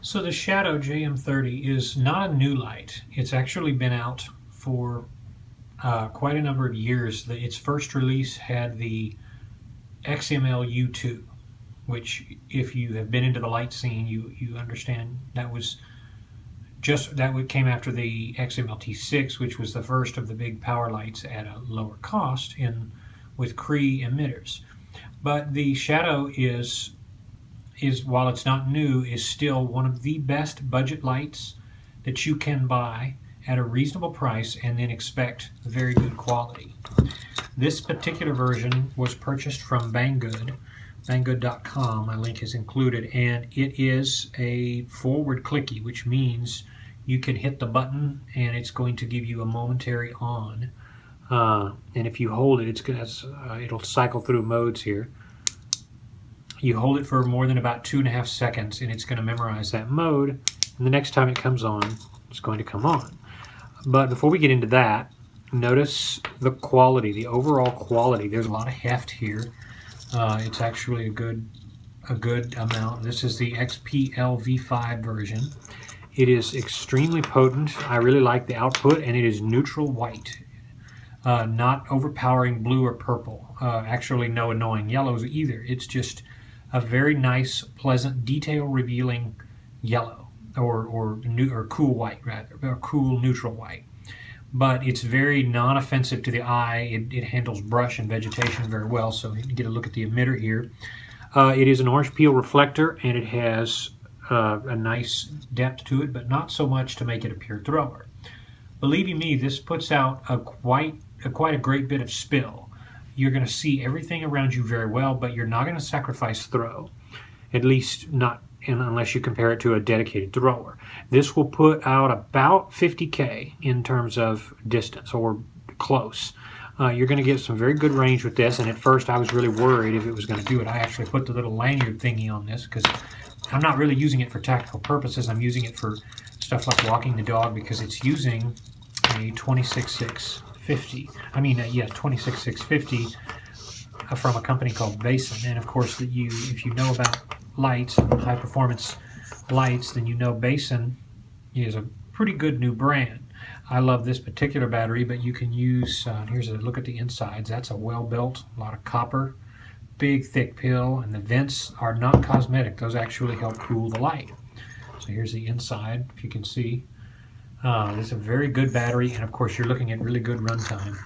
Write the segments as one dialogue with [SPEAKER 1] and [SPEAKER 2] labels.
[SPEAKER 1] So the Shadow JM30 is not a new light. It's actually been out for quite a number of years. Its first release had the XML U2, which if you have been into the light scene, you understand that came after the XML-T6, which was the first of the big power lights at a lower cost with Cree emitters. But the Shadow is while it's not new, is still one of the best budget lights that you can buy at a reasonable price and then expect very good quality. This particular version was purchased from Banggood, banggood.com. My link is included, and it is a forward clicky, which means you can hit the button and it's going to give you a momentary on. And if you hold it, it'll cycle through modes here. You hold it for more than about 2.5 seconds and it's going to memorize that mode, and the next time it comes on, it's going to come on. But before we get into that, notice the quality, the overall quality. There's a lot of heft here. It's actually a good amount. This is the XPL V5 version. It is extremely potent. I really like the output, and it is neutral white. Not overpowering blue or purple. Actually no annoying yellows either. It's just a very nice, pleasant, detail-revealing yellow, or cool white rather, or cool neutral white. But it's very non-offensive to the eye. It handles brush and vegetation very well. So you can get a look at the emitter here. It is an orange peel reflector, and it has a nice depth to it, but not so much to make it a pure thrower. Believe you me, this puts out quite a great bit of spill. You're going to see everything around you very well, but you're not going to sacrifice throw, at least not unless you compare it to a dedicated thrower. This will put out about 50K in terms of distance, or close. You're going to get some very good range with this, and at first I was really worried if it was going to do it. I actually put the little lanyard thingy on this because I'm not really using it for tactical purposes. I'm using it for stuff like walking the dog, because it's using a 26650. 26650 from a company called Basin. And of course, if you know about lights, high performance lights, then you know Basin is a pretty good new brand. I love this particular battery, but you can use, here's a look at the insides. That's a well built, a lot of copper, big thick pill, and the vents are not cosmetic. Those actually help cool the light. So here's the inside, if you can see. This is a very good battery, and of course you're looking at really good runtime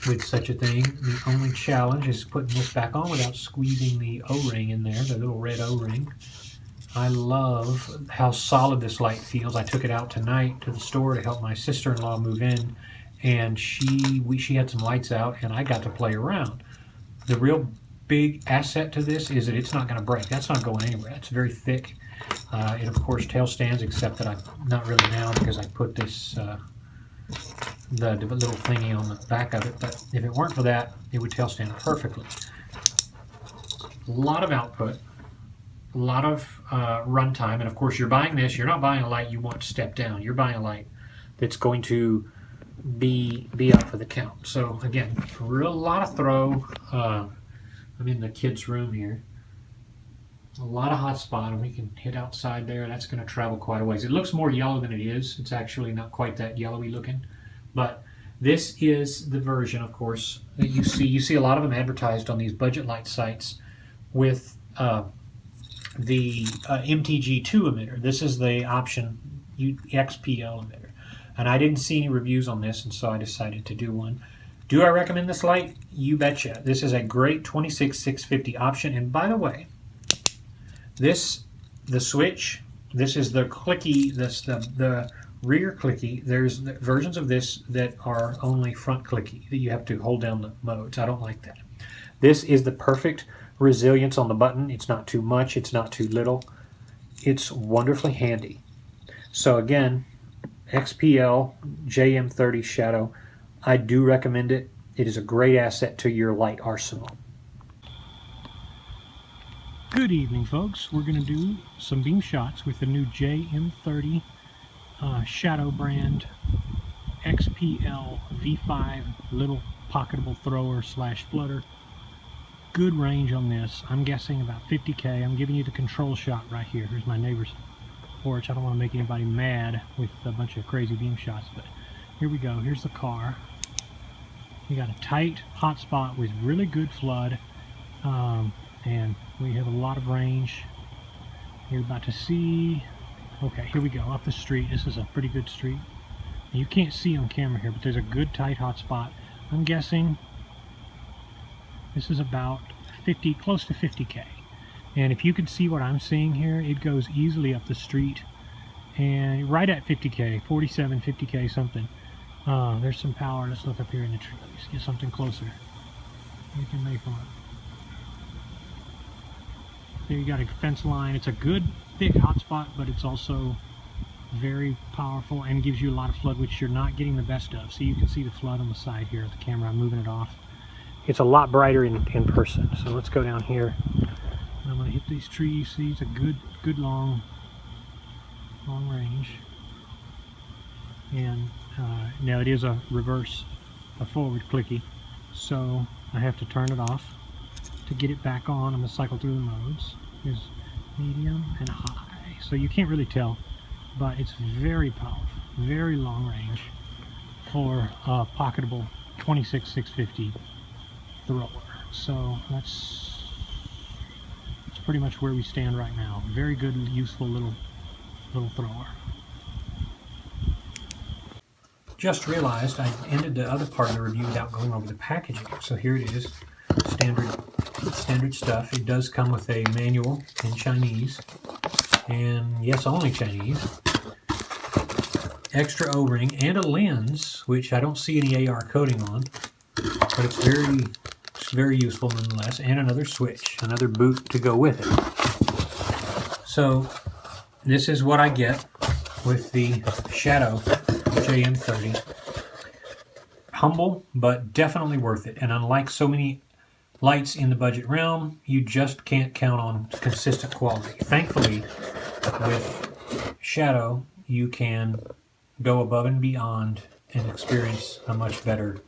[SPEAKER 1] with such a thing. The only challenge is putting this back on without squeezing the O-ring in there, the little red O-ring. I love how solid this light feels. I took it out tonight to the store to help my sister-in-law move in, and she had some lights out, and I got to play around. The real big asset to this is that it's not going to break. That's not going anywhere. It's very thick. It of course tail stands, except that I'm not really now, because I put this the little thingy on the back of it. But if it weren't for that, it would tail stand perfectly. A lot of output, a lot of runtime, and of course you're buying this. You're not buying a light you want to step down. You're buying a light that's going to be up for the count. So again, a lot of throw. I'm in the kids' room here. A lot of hot spot, and we can hit outside there. That's going to travel quite a ways. It looks more yellow than it is. It's actually not quite that yellowy looking, but this is the version, of course, that you see. You see a lot of them advertised on these budget light sites with the MTG2 emitter. This is the option XPL emitter, and I didn't see any reviews on this, and so I decided to do one. Do I recommend this light? You betcha. This is a great 26650 option, and by the way, the switch, this is the clicky, the rear clicky. There's versions of this that are only front clicky, that you have to hold down the modes. I don't like that. This is the perfect resilience on the button. It's not too much, it's not too little. It's wonderfully handy. So again, XPL JM30 Shadow, I do recommend it. It is a great asset to your light arsenal. Good evening, folks. We're going to do some beam shots with the new JM30 Shadow brand XPL V5 little pocketable thrower slash flutter. Good range on this. I'm guessing about 50K. I'm giving you the control shot right here. Here's my neighbor's porch. I don't want to make anybody mad with a bunch of crazy beam shots, but here we go. Here's the car. We got a tight hot spot with really good flood, and we have a lot of range. You're about to see. Okay, here we go, up the street. This is a pretty good street. You can't see on camera here, but there's a good tight hot spot. I'm guessing this is about 50, close to 50K. And if you can see what I'm seeing here, it goes easily up the street and right at 50K, 47, 50K something. There's some power. Let's look up here in the trees, get something closer. You can make one. There you got a fence line. It's a good thick hotspot, but it's also very powerful and gives you a lot of flood, which you're not getting the best of. So you can see the flood on the side here at the camera. I'm moving it off. It's a lot brighter in person. So let's go down here. I'm going to hit these trees. See, it's a good long range. And now it is a forward clicky. So I have to turn it off to get it back on. I'm going to cycle through the modes. There's medium and high. So you can't really tell, but it's very powerful, very long range for a pocketable 26-650 thrower. So that's pretty much where we stand right now. Very good, useful little thrower. Just realized I ended the other part of the review without going over the packaging. So here it is, standard stuff. It does come with a manual in Chinese, and yes, only Chinese. Extra O-ring and a lens, which I don't see any AR coating on, but it's very useful nonetheless. And another switch, another boot to go with it. So this is what I get with the Shadow JM30. Humble, but definitely worth it. And unlike so many lights in the budget realm, you just can't count on consistent quality. Thankfully, with Shadow, you can go above and beyond and experience a much better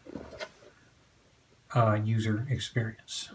[SPEAKER 1] user experience.